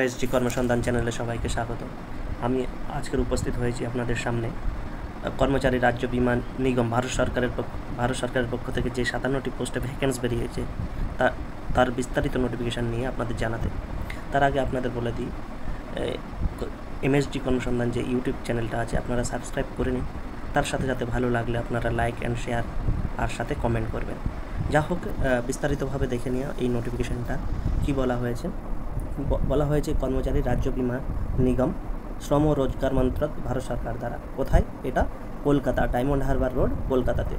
MSG কর্মসন্ধান চ্যানেলে সবাইকে স্বাগত। আমি আজকের উপস্থিত হয়েছি আপনাদের সামনে কর্মচারী রাজ্য বীমা নিগম ভারত সরকারের পক্ষ থেকে যে 57টি পোস্টে ভ্যাকেন্সি বেরিয়েছে তার বিস্তারিত নোটিফিকেশান নিয়ে আপনাদের জানাতে। তার আগে আপনাদের বলে দিই, এমএসজি কর্মসন্ধান যে ইউটিউব চ্যানেলটা আছে আপনারা সাবস্ক্রাইব করে নিন। তার সাথে সাথে ভালো লাগলে আপনারা লাইক অ্যান্ড শেয়ার আর সাথে কমেন্ট করবেন। যা হোক, বিস্তারিতভাবে দেখে নিয়ে এই নোটিফিকেশানটা কি বলা হয়েছে কর্মচারী রাজ্য বীমা নিগম শ্রম ও রোজগার মন্ত্রক ভারত সরকার দ্বারা। কোথায়? এটা কলকাতা, ডায়মন্ড হারবার রোড, কলকাতাতে।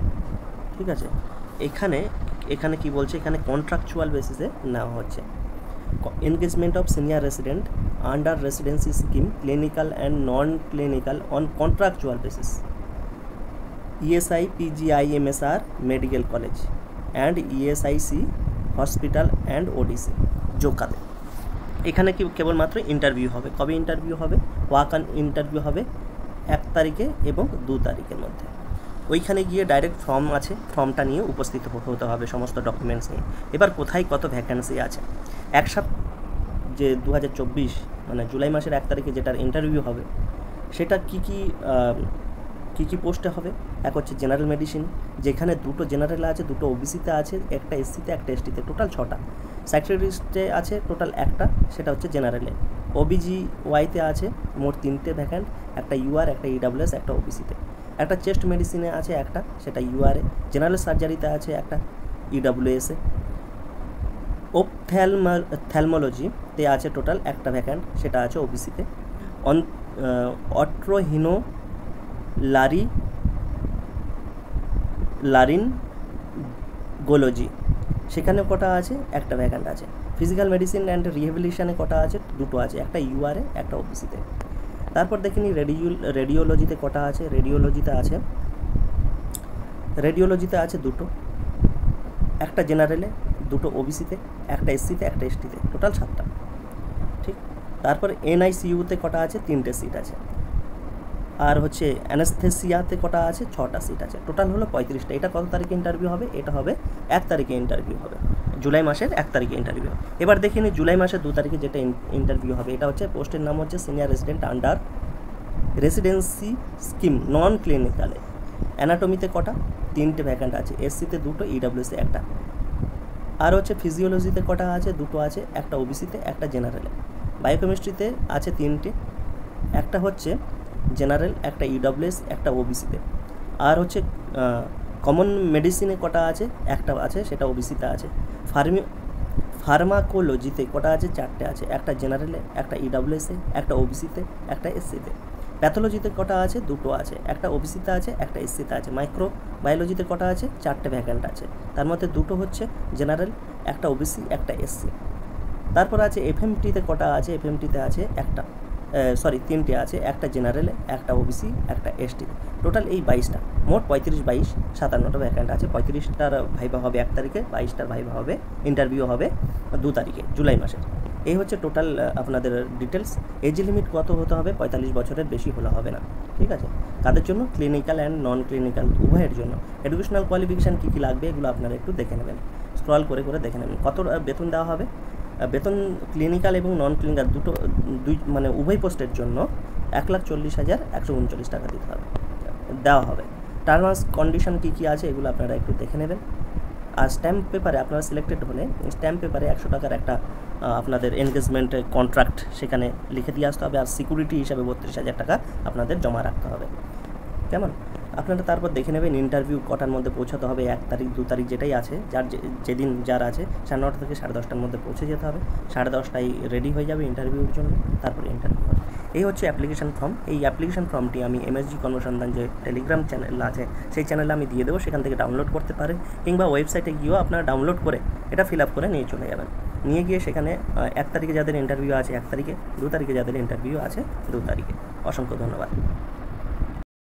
ঠিক আছে, এখানে কি বলছে, এখানে কন্ট্রাকচুয়াল বেসিসে নেওয়া হচ্ছে। Engagement of senior resident under residency scheme clinical and non clinical on contractual basis, ESI PGIMSR medical college and ESIC hospital and ODC জোকাতে। এখানে কি কেবলমাত্র ইন্টারভিউ হবে। কবে ইন্টারভিউ হবে? ওয়াক অন ইন্টারভিউ হবে 1 তারিখে এবং 2 তারিখের মধ্যে। ওইখানে গিয়ে ডাইরেক্ট ফর্ম আছে, ফর্মটা নিয়ে উপস্থিত হতে হবে সমস্ত ডকুমেন্টস নিয়ে। এবার কোথায় কত ভ্যাকেন্সি আছে? যে 2024 মানে জুলাই মাসের 1 তারিখে যেটার ইন্টারভিউ হবে সেটা কি পোস্টে হবে? এক হচ্ছে জেনারেল মেডিসিন, যেখানে 2টো জেনারেল আছে, 2টো ওবিসিতে আছে, একটা এসসিতে, একটা এসটিতে, টোটাল 6টা। সাইকিয়াট্রিস্টে আছে টোটাল 1টা, সেটা হচ্ছে জেনারেলে। OBGYতে আছে মোট 3টে ভ্যাকেন্ট, একটা UR, একটা EWS, একটা ওবিসিতে। একটা চেস্ট মেডিসিনে আছে একটা, সেটা UR-এ। জেনারেল সার্জারিতে আছে একটা, EWS-এ। অপথ্যালমোলজিতে আছে টোটাল 1টা ভ্যাকেন্ট, সেটা আছে ওবিসিতে। লারিনগোলজি সেখানে কটা আছে? 1টা ভ্যাকেন্ট আছে। ফিজিক্যাল মেডিসিন অ্যান্ড রিহ্যাবিলিটেশনে কটা আছে? 2টো আছে, একটা UR-এ, একটা ওবিসিতে। তারপর দেখে নিই রেডিওলজিতে কটা আছে। রেডিওলজিতে আছে 2টো, একটা জেনারেলে, 2টো ওবিসিতে, একটা এসসিতে, একটা এসটিতে, টোটাল 7টা। ঠিক। তারপর NICUতে কটা আছে? 3টে সিট আছে। আর হচ্ছে অ্যানেস্থেসিয়াতে কটা আছে? 6টা সিট আছে। টোটাল হলো 35টা। এটা কত তারিখে ইন্টারভিউ হবে? এটা হবে 1 তারিখে ইন্টারভিউ হবে, জুলাই মাসের 1 তারিখে ইন্টারভিউ। এবার দেখে নিই জুলাই মাসের 2 তারিখে যেটা ইন্টারভিউ হবে, এটা হচ্ছে পোস্টের নাম হচ্ছে senior resident under residency scheme non ক্লিনিক্যালে। অ্যানাটমিতে কটা? 3টে ভ্যাকেন্ট আছে, এসসিতে 2টো, EWS-এ 1টা। আর হচ্ছে ফিজিওলজিতে কটা আছে? 2টো আছে, একটা ওবিসিতে, একটা জেনারেলে। বায়োকেমিস্ট্রিতে আছে 3টে, একটা হচ্ছে জেনারেল, একটা EWS, একটা ওবিসিতে। আর হচ্ছে কমন মেডিসিনে কটা আছে? 1টা আছে, সেটা ওবিসিতে আছে। ফার্মাকোলজিতে কটা আছে? 4টে আছে, একটা জেনারেলে, একটা EWS-এ, একটা ওবিসিতে, একটা এসসিতে। প্যাথোলজিতে কটা আছে? 2টো আছে, একটা ওবিসিতে আছে, একটা এসসিতে আছে। মাইক্রোবায়োলজিতে কটা আছে? 4টে ভ্যাকেন্ট আছে, তার মধ্যে 2টো হচ্ছে জেনারেল, একটা ওবিসি, একটা এসসি। তারপর আছে FMTতে কটা আছে? FMTতে আছে 3টে আছে, একটা জেনারেলে, একটা ওবিসি, একটা এসটি। টোটাল এই 22টা, মোট 35, 57টা ভ্যাকেন্ট আছে। 35টার ভাইভা হবে 1 তারিখে, 22টার ভাইভা হবে, ইন্টারভিউ হবে 2 তারিখে জুলাই মাসের। এই হচ্ছে টোটাল আপনাদের ডিটেলস। এজ লিমিট কত হতে হবে? 45 বছরের বেশি হলে হবে না। ঠিক আছে, তাদের জন্য ক্লিনিক্যাল অ্যান্ড নন ক্লিনিক্যাল উভয়ের জন্য। এডুকেশনাল কোয়ালিফিকেশান কী লাগবে এগুলো আপনারা একটু দেখে নেবেন, স্ক্রল করে দেখে নেবেন। কত বেতন দেওয়া হবে? বেতন ক্লিনিক্যাল এবং নন ক্লিনিক্যাল মানে উভয় পোস্টের জন্য 1,40,139 টাকা দেওয়া হবে। টার্মস কন্ডিশন কী আছে এগুলো আপনারা একটু দেখে নেবেন। আর স্ট্যাম্প পেপারে আপনারা সিলেক্টেড হলে স্ট্যাম্প পেপারে 100 টাকার একটা আপনাদের এনগেজমেন্ট কন্ট্রাক্ট সেখানে লিখে দিয়ে আসতে হবে। আর সিকিউরিটি হিসাবে 32,000 টাকা আপনাদের জমা রাখতে হবে। কেমন? আপনারা তারপর দেখে নেবেন ইন্টারভিউ কটার মধ্যে পৌঁছাতে হবে। 1 তারিখ, 2 তারিখ যেটাই আছে, যেদিন যার আছে 9:30 থেকে 10:30টার মধ্যে পৌঁছে যেতে হবে। 10:30টায় রেডি হয়ে যাবে ইন্টারভিউর জন্য, তারপরে ইন্টারভিউ হবে। এই হচ্ছে অ্যাপ্লিকেশান ফর্ম। এই অ্যাপ্লিকেশান ফর্মটি আমি এমএসজি কর্মসন্ধান যে টেলিগ্রাম চ্যানেল আছে সেই চ্যানেলে আমি দিয়ে দেবো, সেখান থেকে ডাউনলোড করতে পারেন, কিংবা ওয়েবসাইটে গিয়েও আপনারা ডাউনলোড করে এটা ফিল আপ করে নিয়ে চলে যাবেন। নিয়ে গিয়ে সেখানে 1 তারিখে যাদের ইন্টারভিউ আছে 1 তারিখে, 2 তারিখে যাদের ইন্টারভিউ আছে 2 তারিখে। অসংখ্য ধন্যবাদ।